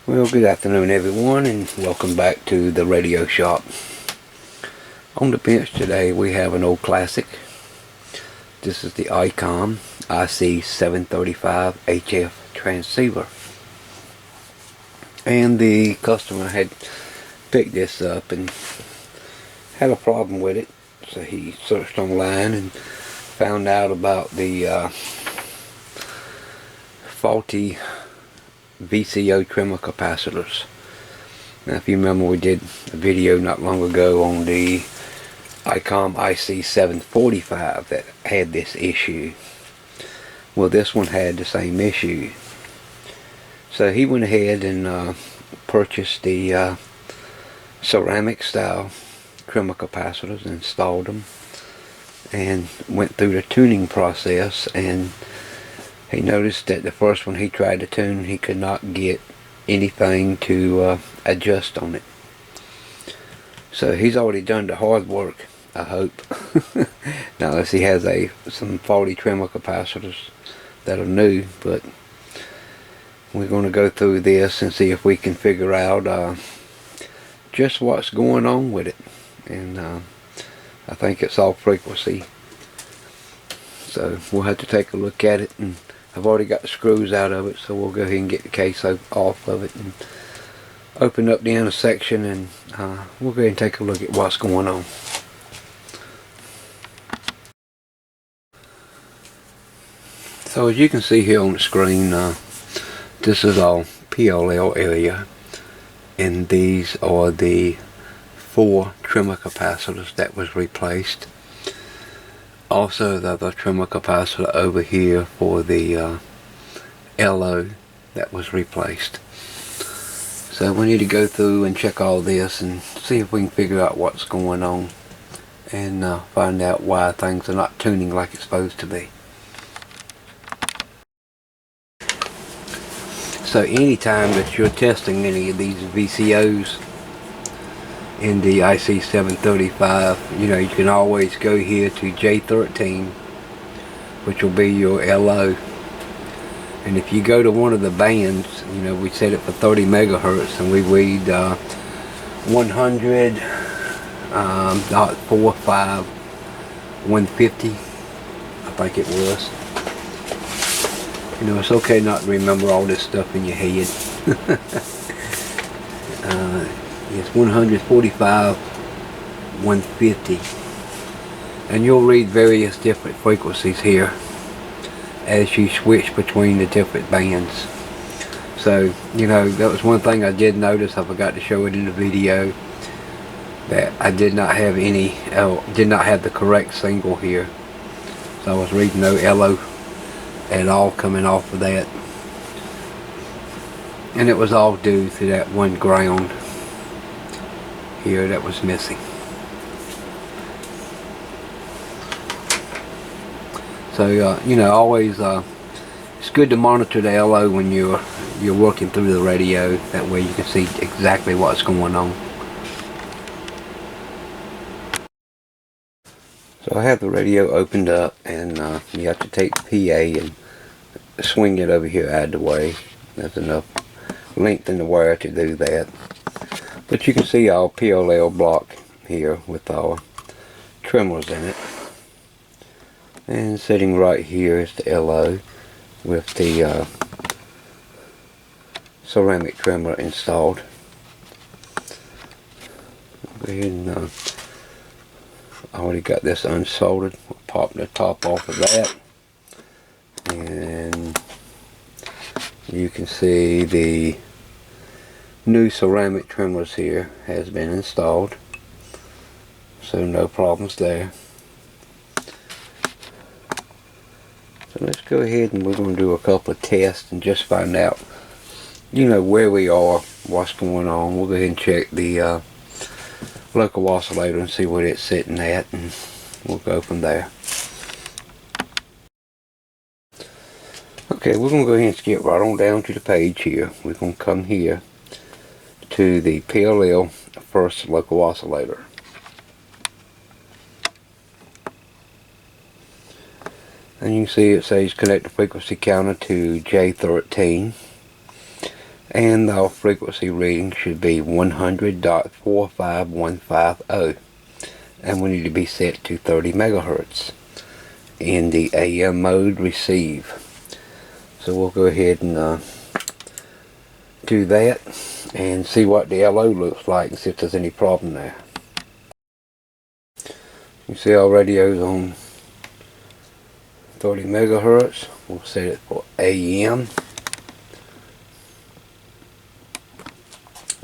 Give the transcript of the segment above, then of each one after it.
Well, good afternoon everyone, and welcome back to the radio shop. On the bench today we have an old classic. This is the Icom IC-735 HF transceiver. And the customer had picked this up and had a problem with it. So he searched online and found out about the faulty VCO trimmer capacitors. Now, if you remember, we did a video not long ago on the Icom IC-735 that had this issue. Well, this one had the same issue. So he went ahead and purchased the ceramic style trimmer capacitors, installed them, and went through the tuning process. And he noticed that the first one he tried to tune, he could not get anything to adjust on it. So he's already done the hard work, I hope. Now, unless he has some faulty trimmer capacitors that are new, but we're going to go through this and see if we can figure out just what's going on with it. And I think it's all frequency. So we'll have to take a look at it, and I've already got the screws out of it, so we'll go ahead and get the case off of it and open up the inner section, and we'll go ahead and take a look at what's going on. So as you can see here on the screen, this is all PLL area, and these are the 4 trimmer capacitors that was replaced. Also, the other trimmer capacitor over here for the LO that was replaced. So we need to go through and check all this and see if we can figure out what's going on, and find out why things are not tuning like it's supposed to be. So anytime that you're testing any of these VCOs in the IC-735, you can always go here to J13, which will be your LO. And if you go to one of the bands, we set it for 30 megahertz, and we read 100.45 150, I think it was. It's okay not to remember all this stuff in your head. It's 145 150, and you'll read various different frequencies here as you switch between the different bands. So that was one thing I did notice. I forgot to show it in the video, that I did not have the correct single here. So I was reading no LO at all coming off of that, and it was all due to that one ground here that was missing. So always it's good to monitor the LO when you're working through the radio. That way you can see exactly what's going on. So I have the radio opened up, and you have to take the PA and swing it over here out of the way. There's enough length in the wire to do that. But you can see our PLL block here with our trimmers in it. And sitting right here is the LO with the ceramic trimmer installed. Go ahead and I already got this unsoldered. We'll pop the top off of that. And you can see the new ceramic trimmers here has been installed, so no problems there. So let's go ahead and we're going to do a couple of tests and just find out where we are, what's going on. We'll go ahead and check the local oscillator and see what it's sitting at, and we'll go from there. Okay, we're going to go ahead and skip right on down to the page here. We're going to come here to the PLL first local oscillator. And you can see it says connect the frequency counter to J13. and our frequency reading should be 100.45150, and we need to be set to 30 megahertz in the AM mode receive. So we'll go ahead and do that and see what the LO looks like and see if there's any problem there. You see our radio's on 30 megahertz. We'll set it for AM.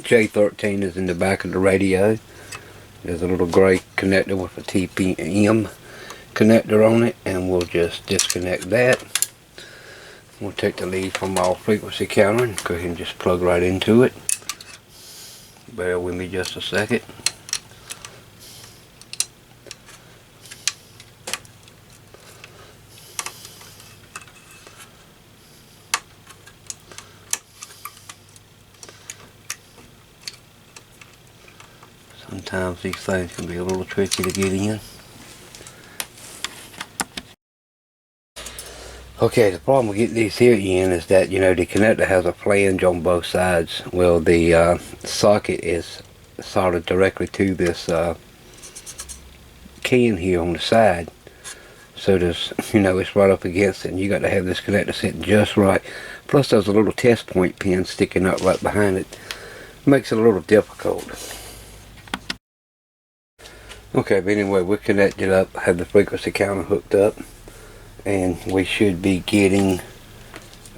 J13 is in the back of the radio. There's a little gray connector with a TPM connector on it, and we'll just disconnect that. We'll take the lead from our frequency counter and go ahead and just plug right into it. Bear with me just a second. Sometimes these things can be a little tricky to get in. Okay, the problem with getting these here in is that, you know, the connector has a flange on both sides. Well, the socket is soldered directly to this can here on the side. So there's, you know, it's right up against it, and you got to have this connector sitting just right. Plus there's a little test point pin sticking up right behind it. Makes it a little difficult. Okay, but anyway, we're connected up, have the frequency counter hooked up, and we should be getting,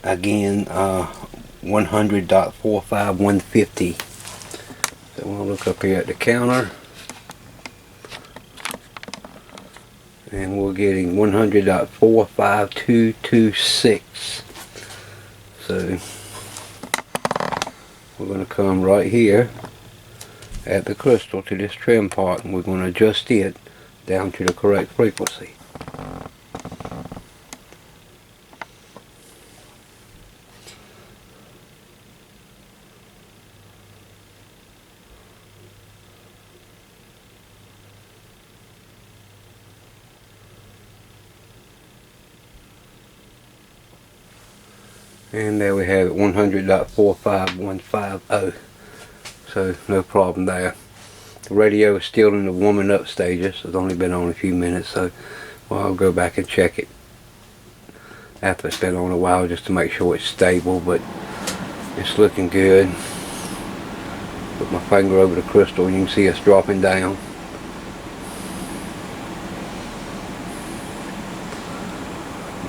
again, 100.45150. So we'll look up here at the counter, and we're getting 100.45226. So we're going to come right here at the crystal to this trim part, and we're going to adjust it down to the correct frequency. And there we have it, 100.45150. So no problem there. The radio is still in the warming up stages. It's only been on a few minutes, so well, I'll go back and check it after it's been on a while just to make sure it's stable, but it's looking good. Put my finger over the crystal and you can see it's dropping down.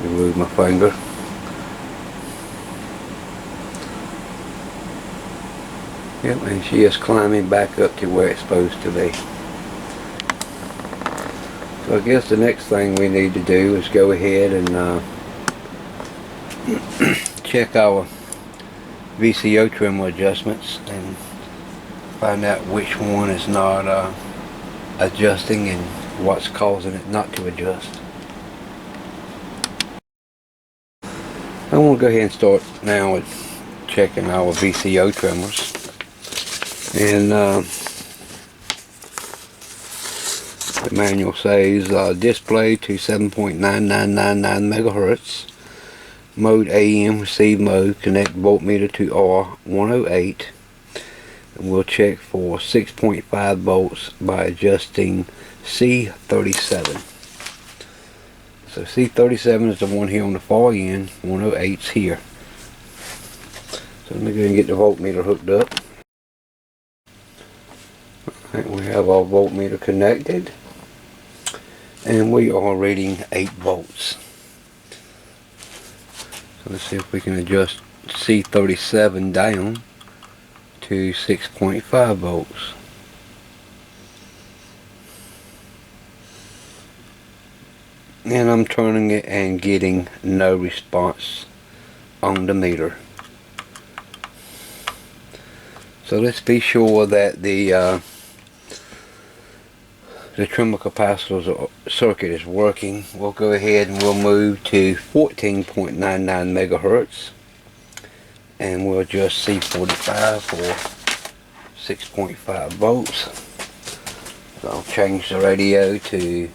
Remove my finger. Yep, and she is climbing back up to where it's supposed to be. So I guess the next thing we need to do is go ahead and check our VCO trim adjustments and find out which one is not adjusting and what's causing it not to adjust. I want to go ahead and start now with checking our VCO trimmers. And the manual says display to 7.9999 megahertz, mode AM receive mode, connect voltmeter to R108, and we'll check for 6.5 volts by adjusting C37. So C37 is the one here on the far end, 108's here. So let me go ahead and get the voltmeter hooked up. Right, we have our voltmeter connected, and we are reading 8 volts. So let's see if we can adjust C37 down to 6.5 volts. And I'm turning it and getting no response on the meter. So let's be sure that the trimmer capacitor circuit is working. We'll go ahead and we'll move to 14.99 megahertz, and we'll adjust C45 for 6.5 volts. So I'll change the radio to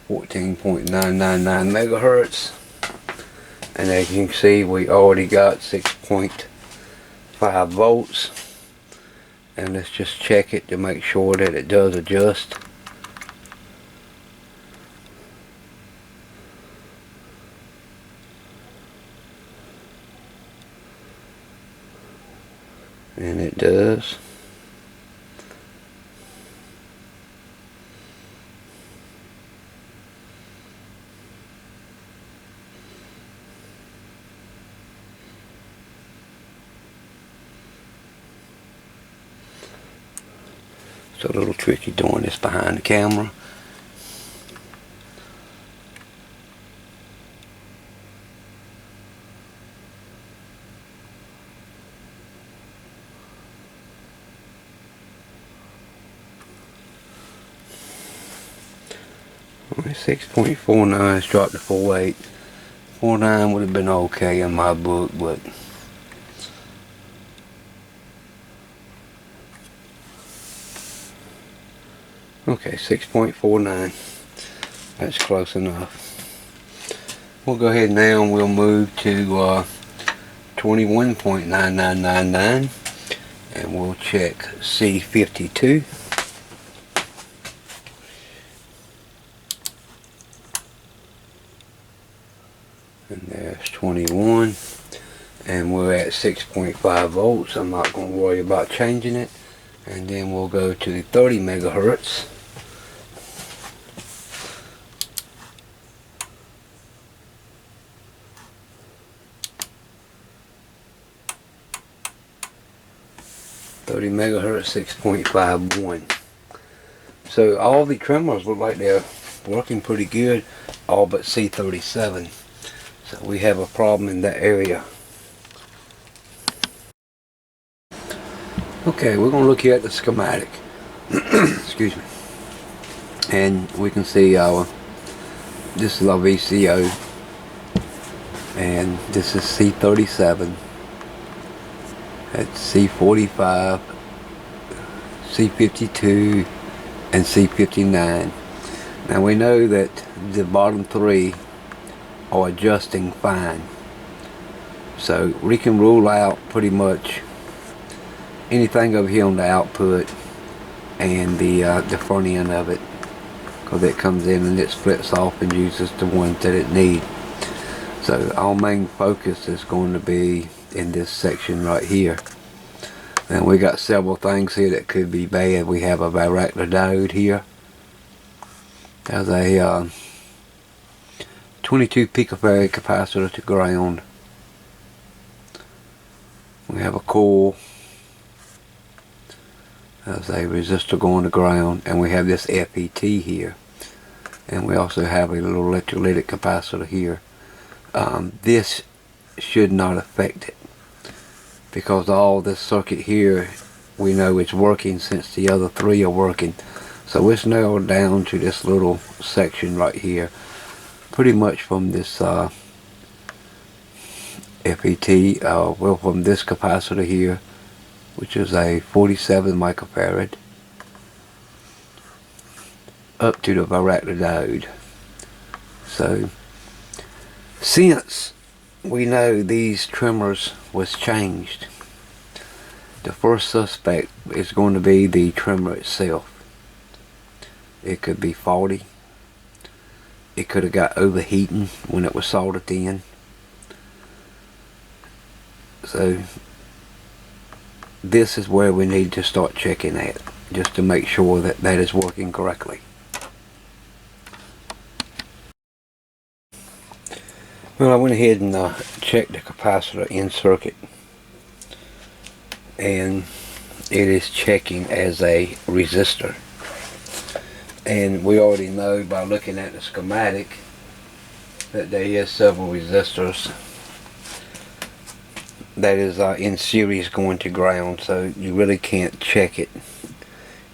14.999 megahertz, and as you can see, we already got 6.5 volts, and let's just check it to make sure that it does adjust. And it does. It's a little tricky doing this behind the camera. Only 6.49 is dropped to 4.8. 4.9 would have been okay in my book, but okay, 6.49. That's close enough. We'll go ahead now and we'll move to 21.9999, and we'll check C52. And there's 21, and we're at 6.5 volts. I'm not going to worry about changing it. And then we'll go to the 30 megahertz. Megahertz, 6.51. So all the tremors look like they're working pretty good, all but C37. So we have a problem in that area. Okay, we're going to look here at the schematic. Excuse me. And we can see this is our VCO, and this is C37. That's C45, C52, and C59. Now we know that the bottom three are adjusting fine, so we can rule out pretty much anything over here on the output and the front end of it, because it comes in and it splits off and uses the ones that it needs. So our main focus is going to be in this section right here. And we got several things here that could be bad. We have a varactor diode here. There's a 22 picofarad capacitor to ground. We have a coil. There's a resistor going to ground, and we have this FET here. And we also have a little electrolytic capacitor here. This should not affect it, because all this circuit here we know it's working since the other three are working. So it's narrowed down to this little section right here, pretty much from this FET, well, from this capacitor here, which is a 47 microfarad, up to the varactor diode. So since we know these tremors was changed, the first suspect is going to be the tremor itself. It could be faulty. It could have got overheating when it was soldered in. So this is where we need to start checking at, just to make sure that that is working correctly. Well, I went ahead and checked the capacitor in circuit, and it is checking as a resistor. And we already know by looking at the schematic that there is several resistors that is in series going to ground, so you really can't check it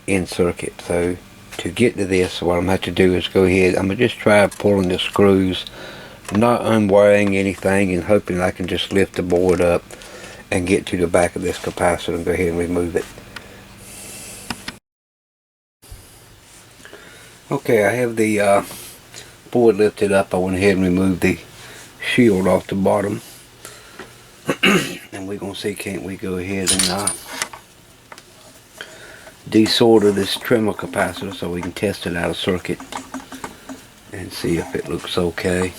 in circuit. So to get to this, what I'm going to have to do is go ahead, I'm going to just try pulling the screws, not unwiring anything, and hoping I can just lift the board up and get to the back of this capacitor and go ahead and remove it. Okay, I have the board lifted up. I went ahead and removed the shield off the bottom. And we're going to see, can't we go ahead and desolder this trimmer capacitor so we can test it out of circuit and see if it looks okay.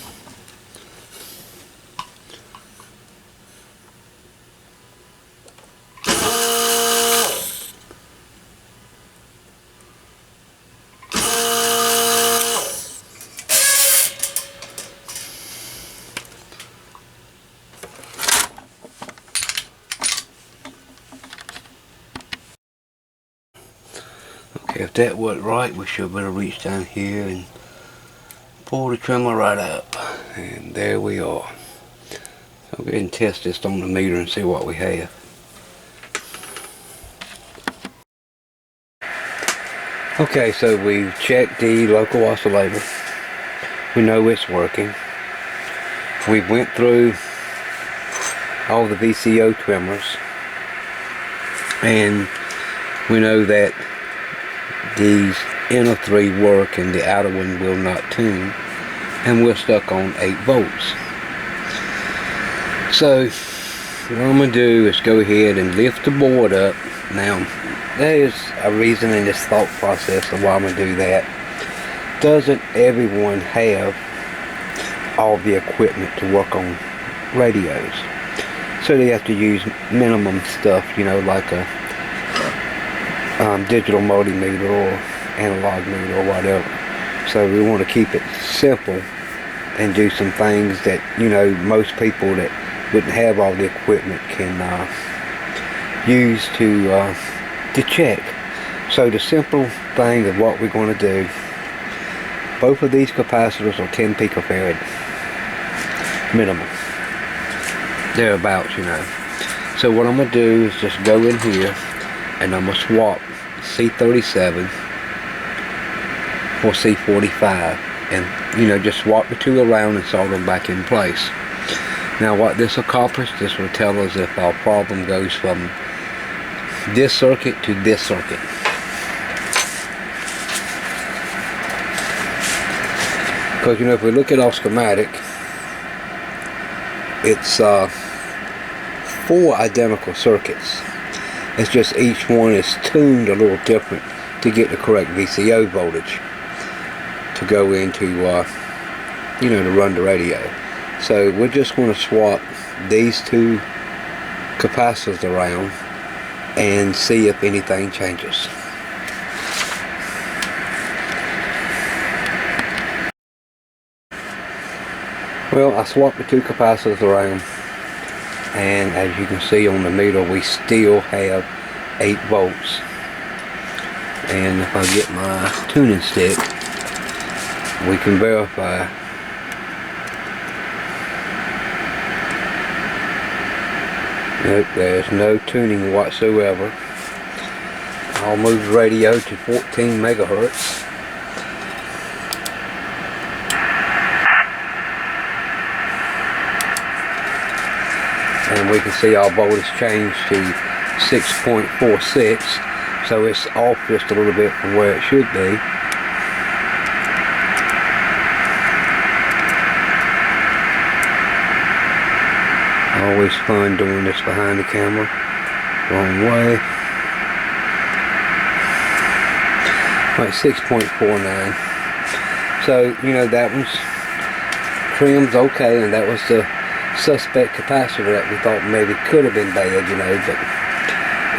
Okay, if that wasn't right, we should better reach down here and pull the trimmer right up. And there we are. So go ahead and test this on the meter and see what we have. Okay, so we've checked the local oscillator. We know it's working. We went through all the VCO trimmers, and we know that these inner three work and the outer one will not tune, and we're stuck on 8 volts. So what I'm going to do is go ahead and lift the board up. Now there is a reason in this thought process of why I'm going to do that. Doesn't everyone have all the equipment to work on radios? So they have to use minimum stuff, you know, like a digital multimeter or analog meter or whatever. So we want to keep it simple and do some things that, you know, most people that wouldn't have all the equipment can use to check. So the simple thing of what we're going to do, both of these capacitors are 10 picofarad minimum, thereabouts, you know. So what I'm going to do is just go in here and I'm going to swap C37 for C45, and, you know, just swap the two around and solder them back in place. Now what this accomplishes, this will tell us if our problem goes from this circuit to this circuit. Because, you know, if we look at our schematic, it's 4 identical circuits. It's just each one is tuned a little different to get the correct VCO voltage to go into, you know, to run the radio. So we're just going to swap these 2 capacitors around and see if anything changes. Well, I swapped the 2 capacitors around, and as you can see on the meter, we still have 8 volts. And if I get my tuning stick, we can verify. Nope, there's no tuning whatsoever. I'll move the radio to 14 megahertz. And we can see our voltage change to 6.46, so it's off just a little bit from where it should be. Always fun doing this behind the camera. Wrong way. Like 6.49. So, you know, that one's trim's okay, and that was the suspect capacitor that we thought maybe could have been bad, you know, but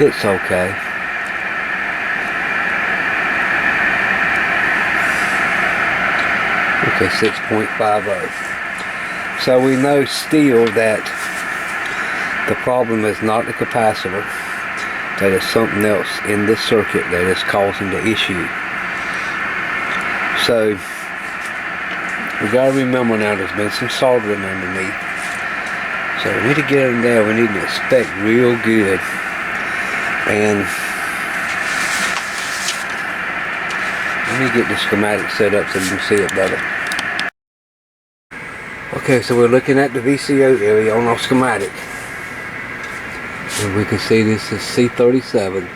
it's okay. Okay, 6.50. So we know still that the problem is not the capacitor, that is something else in this circuit that is causing the issue. So we gotta remember now there's been some soldering underneath. So we need to get in there, we need to inspect real good. And let me get the schematic set up so you can see it better. Okay, so we're looking at the VCO area on our schematic. And we can see this is C37.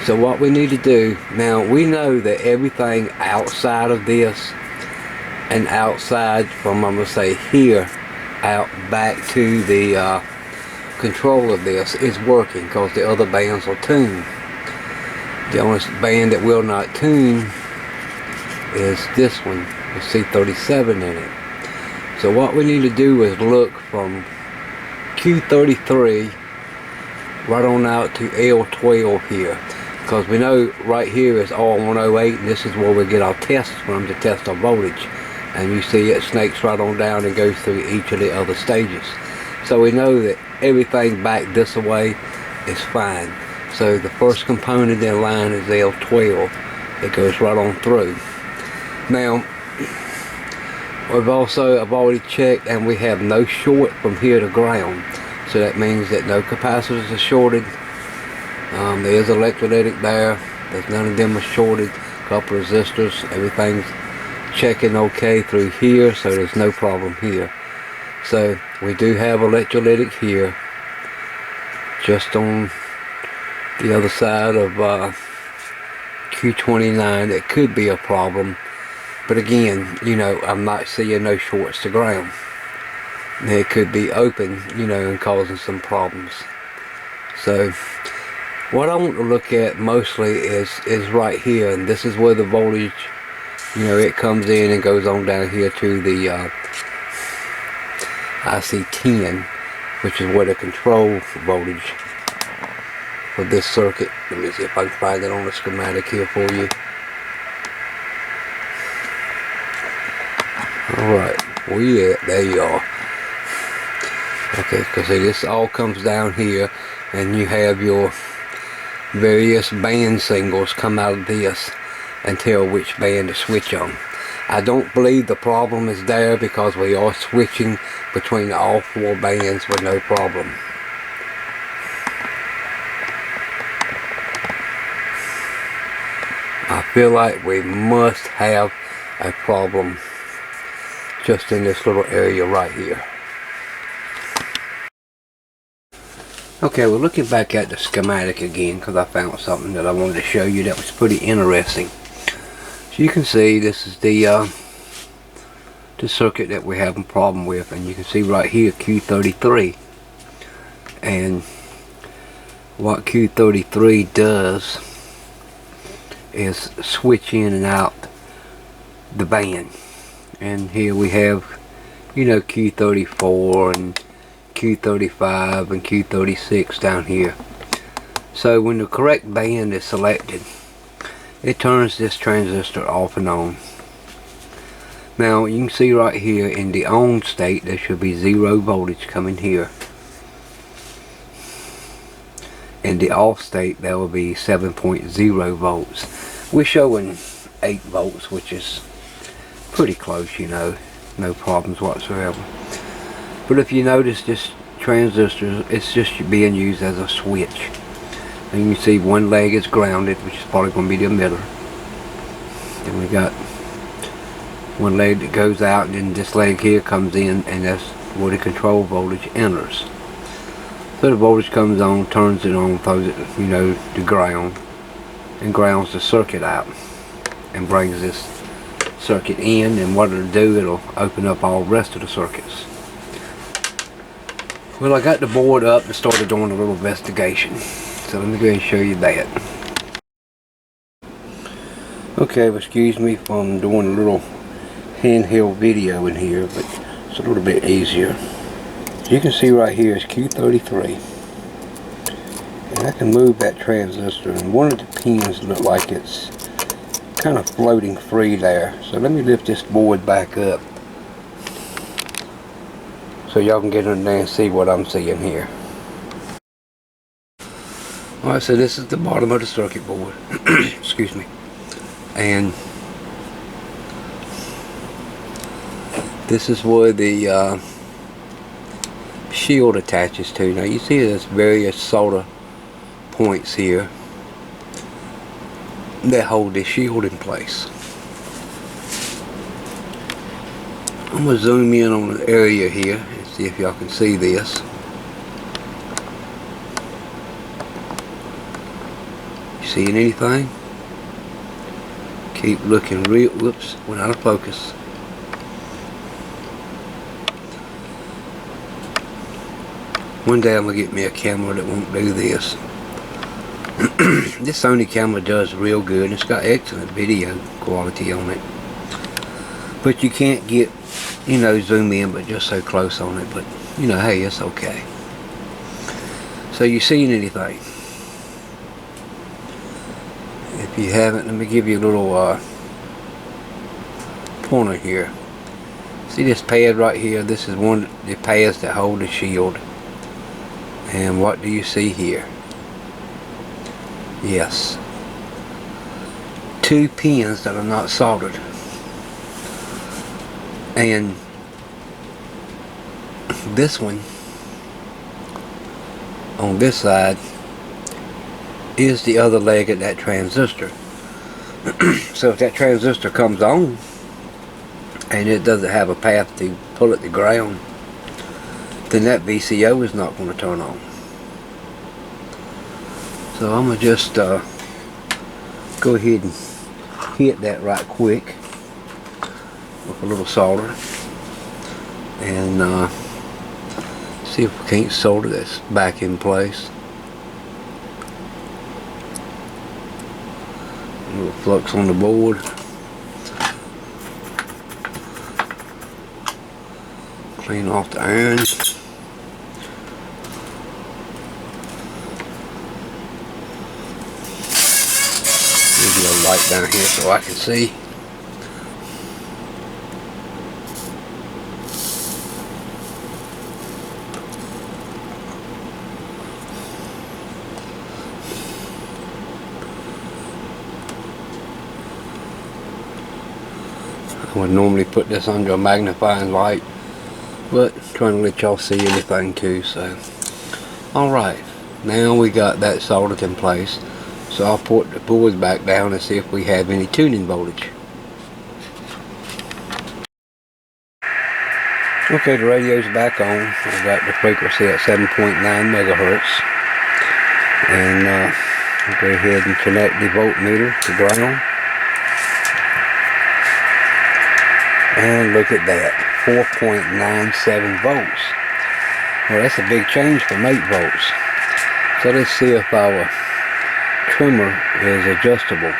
So what we need to do, now we know that everything outside of this and outside from, I'm going to say here, out back to the control of this is working, because the other bands will tune. The only band that will not tune is this one with C37 in it. So what we need to do is look from Q33 right on out to L12 here, because we know right here is R108, and this is where we get our tests from to test our voltage. And you see it snakes right on down and goes through each of the other stages. So we know that everything back this way is fine. So the first component in line is L12. It goes right on through. Now, I've already checked, and we have no short from here to ground. So that means that no capacitors are shorted. There is electrolytic there. There's none of them are shorted. A couple resistors. Everything's checking okay through here, so there's no problem here. So we do have electrolytic here, just on the other side of Q29. That could be a problem, but again, you know, I'm not seeing no shorts to ground. It could be open, you know, and causing some problems. So what I want to look at mostly is right here, and this is where the voltage, you know, it comes in and goes on down here to the IC10, which is where the control voltage for this circuit. Let me see if I can find it on the schematic here for you. Alright, where you at? There you are. Okay, because this all comes down here, and you have your various band singles come out of this and tell which band to switch on. I don't believe the problem is there, because we are switching between all four bands with no problem. I feel like we must have a problem just in this little area right here. Okay, we're looking back at the schematic again, because I found something that I wanted to show you that was pretty interesting. So you can see this is the circuit that we're having a problem with, and you can see right here Q33, and what Q33 does is switch in and out the band. And here we have, you know, Q34 and Q35 and Q36 down here. So when the correct band is selected, it turns this transistor off and on. Now you can see right here in the on state there should be 0 voltage coming here. In the off state there will be 7.0 volts. We're showing 8 volts, which is pretty close, you know, no problems whatsoever. But if you notice, this transistor, it's just being used as a switch. And you can see one leg is grounded, which is probably going to be the emitter. Then we got one leg that goes out, and then this leg here comes in, and that's where the control voltage enters. So the voltage comes on, turns it on, throws it, you know, to ground, and grounds the circuit out, and brings this circuit in. And what it'll do, it'll open up all the rest of the circuits. Well, I got the board up and started doing a little investigation. So let me go ahead and show you that. Okay, well, excuse me from doing a little handheld video in here, but it's a little bit easier. You can see right here is Q33. And I can move that transistor, and one of the pins look like it's kind of floating free there. So let me lift this board back up so y'all can get in there and see what I'm seeing here. Alright, so this is the bottom of the circuit board. Excuse me. And this is where the shield attaches to. Now you see there's various solder points here that hold this shield in place. I'm going to zoom in on an area here and see if y'all can see this. You seeing anything? Keep looking real, whoops, went out of focus. One day I'm gonna get me a camera that won't do this. This Sony camera does real good. It's got excellent video quality on it, but you can't get, you know, zoom in but just so close on it. But you know, hey, it's okay. So you seen anything? If you haven't, let me give you a little pointer here. See this pad right here? This is one of the pads that hold the shield. And what do you see here? Yes, 2 pins that are not soldered. And this one on this side is the other leg of that transistor. So if that transistor comes on and it doesn't have a path to pull it to ground, then that VCO is not going to turn on. So I'm going to just go ahead and hit that right quick with a little solder and see if we can't solder this back in place. A little flux on the board. Clean off the iron. Maybe a light down here so I can see. I would normally put this under a magnifying light, but trying to let y'all see anything too. So alright, now we got that soldered in place, so I'll put the boards back down and see if we have any tuning voltage. Okay, the radio's back on. I've got the frequency at 7.9 megahertz, and I'll go ahead and connect the voltmeter to ground. And look at that, 4.97 volts. Well, that's a big change from 8 volts. So let's see if our trimmer is adjustable.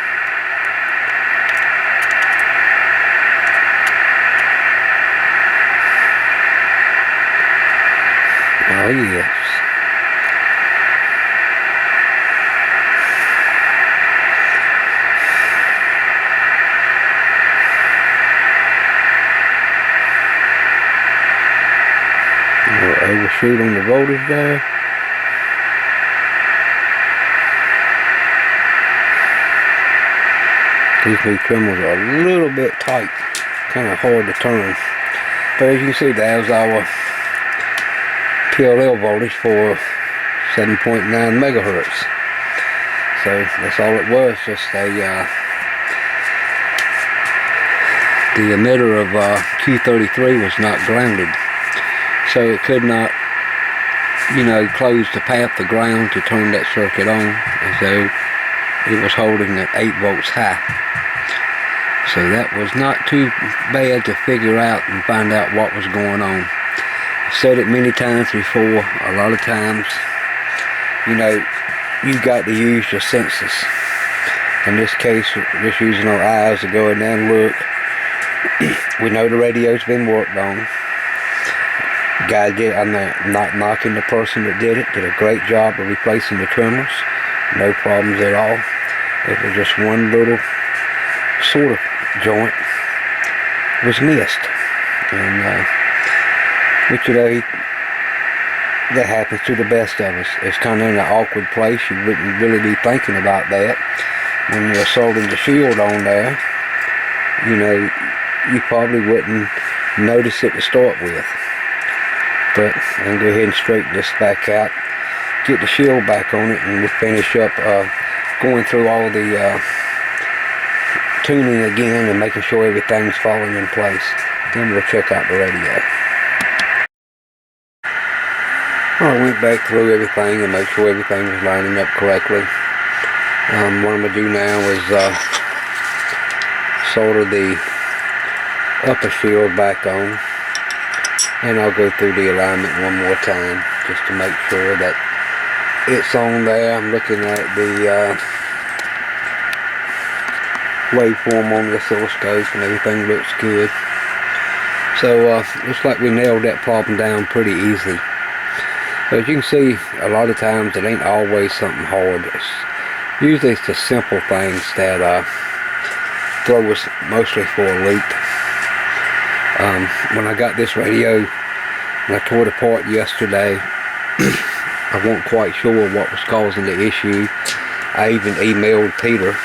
Oh yes. Overshoot on the voltage there. These new trimmers are a little bit tight, kind of hard to turn. But as you can see, there's our PLL voltage for 7.9 megahertz. So that's all it was, just a the emitter of Q33 was not grounded. So it could not, you know, close the path to ground to turn that circuit on, and so it was holding at 8 volts high. So that was not too bad to figure out and find out what was going on. I've said it many times before, a lot of times, you know, you've got to use your senses. In this case, we're just using our eyes to go in there and look. We know the radio's been worked on. Guy did, I'm not knocking the person that did it, did a great job of replacing the trimmers. No problems at all. It was just one little sort of joint was missed. And, but you know, that happens to the best of us. It's kind of in an awkward place. You wouldn't really be thinking about that. When you're soldering the shield on there, you know, you probably wouldn't notice it to start with. But I'm going to go ahead and straighten this back out, get the shield back on it, and we'll finish up going through all the tuning again and making sure everything's falling in place. Then we'll check out the radio. I went back through everything and make sure everything was lining up correctly. What I'm going to do now is solder the upper shield back on, and I'll go through the alignment one more time. just to make sure that it's on there. I'm looking at the waveform on the oscilloscope and everything looks good. So looks like we nailed that problem down pretty easy. But as you can see, a lot of times it ain't always something hard. Usually it's the simple things that throw us mostly for a loop. When I got this radio and I tore it apart yesterday, I wasn't quite sure what was causing the issue. I even emailed Peter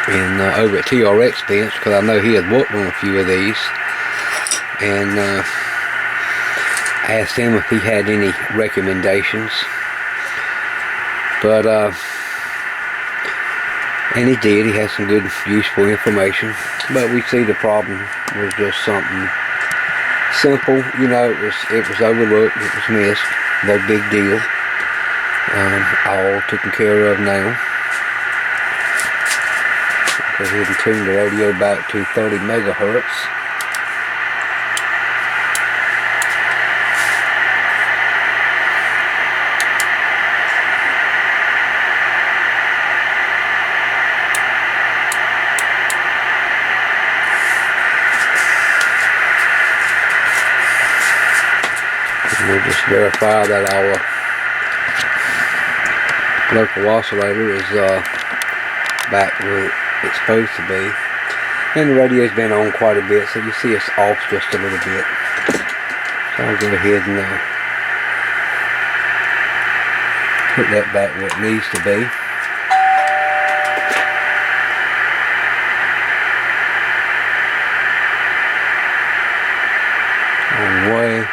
and over at TRX Bench, because I know he had worked on a few of these, and asked him if he had any recommendations. But and he did. He had some good, useful information. But we see the problem was just something simple. You know, it was overlooked. It was missed. No big deal. All taken care of now. Go ahead and tune the radio back to 30 megahertz. And we'll just verify that our local oscillator is back where it's supposed to be, and the radio's been on quite a bit, so you see it's off just a little bit. So I'll go ahead and put that back where it needs to be. On the way.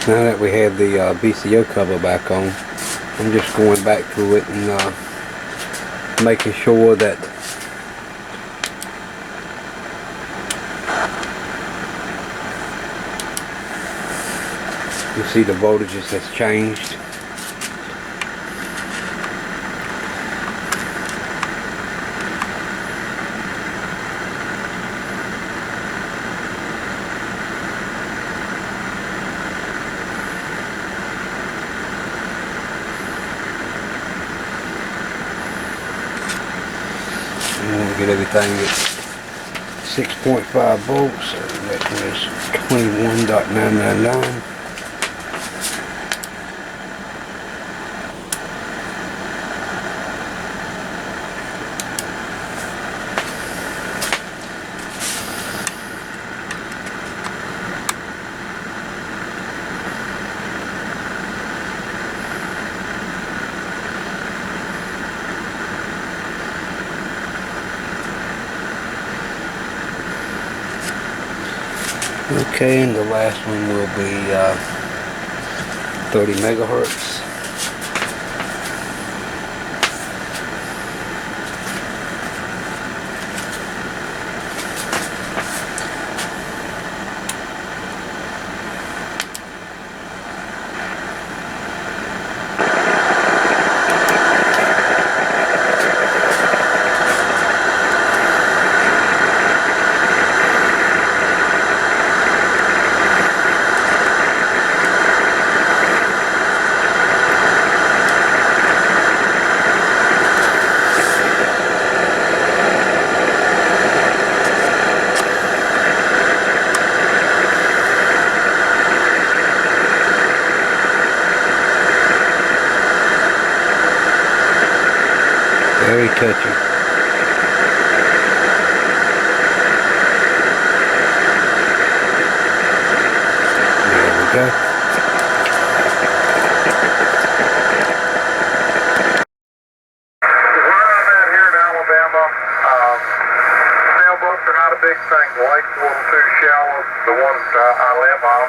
Now that we have the VCO cover back on, I'm just going back through it and making sure that you see the voltages has changed. We want to get everything at 6.5 volts, so that is 21.999. Okay, and the last one will be 30 megahertz. Very touchy. There we go. not a big thing. The lake's a little too shallow, the one I live on,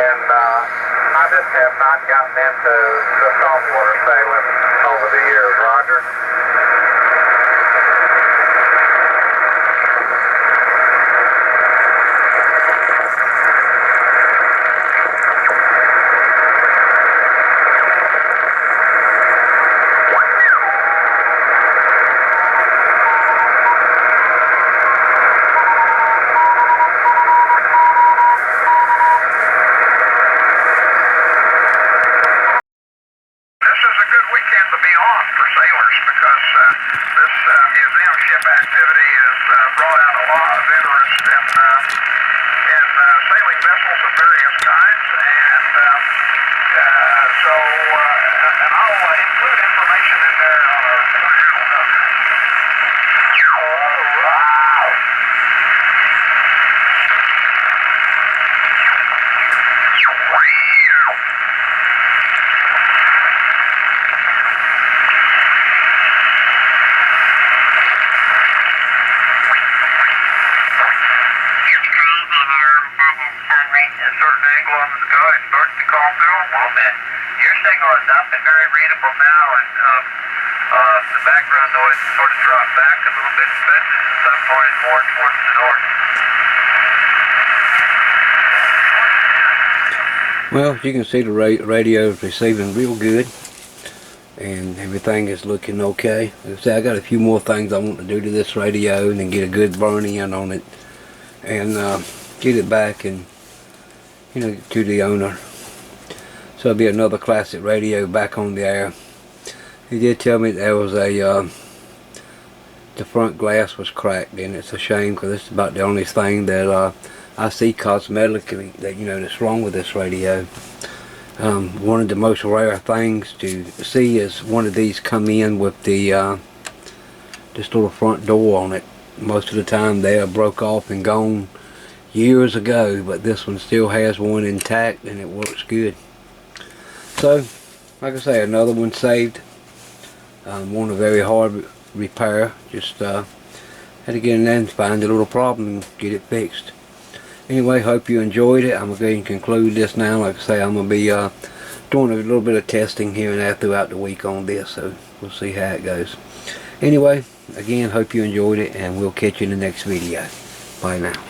and I just have not gotten into the saltwater sailing over the years, Roger. Well, you can see the radio is receiving real good, and everything is looking okay. Like I say, I got a few more things I want to do to this radio, and then get a good burn in on it, and get it back, and to the owner. So it'll be another classic radio back on the air. He did tell me there was the front glass was cracked, and it's a shame because it's about the only thing that I see cosmetically that that's wrong with this radio. One of the most rare things to see is one of these come in with the this little front door on it. Most of the time they are broke off and gone years ago, but this one still has one intact and it works good. So like I say, another one saved. One a very hard repair. Just had to get in there and find a little problem and get it fixed. Anyway, hope you enjoyed it. I'm going to go ahead and conclude this now. Like I say, I'm going to be doing a little bit of testing here and there throughout the week on this, so we'll see how it goes. Anyway, again, hope you enjoyed it, and we'll catch you in the next video. Bye now.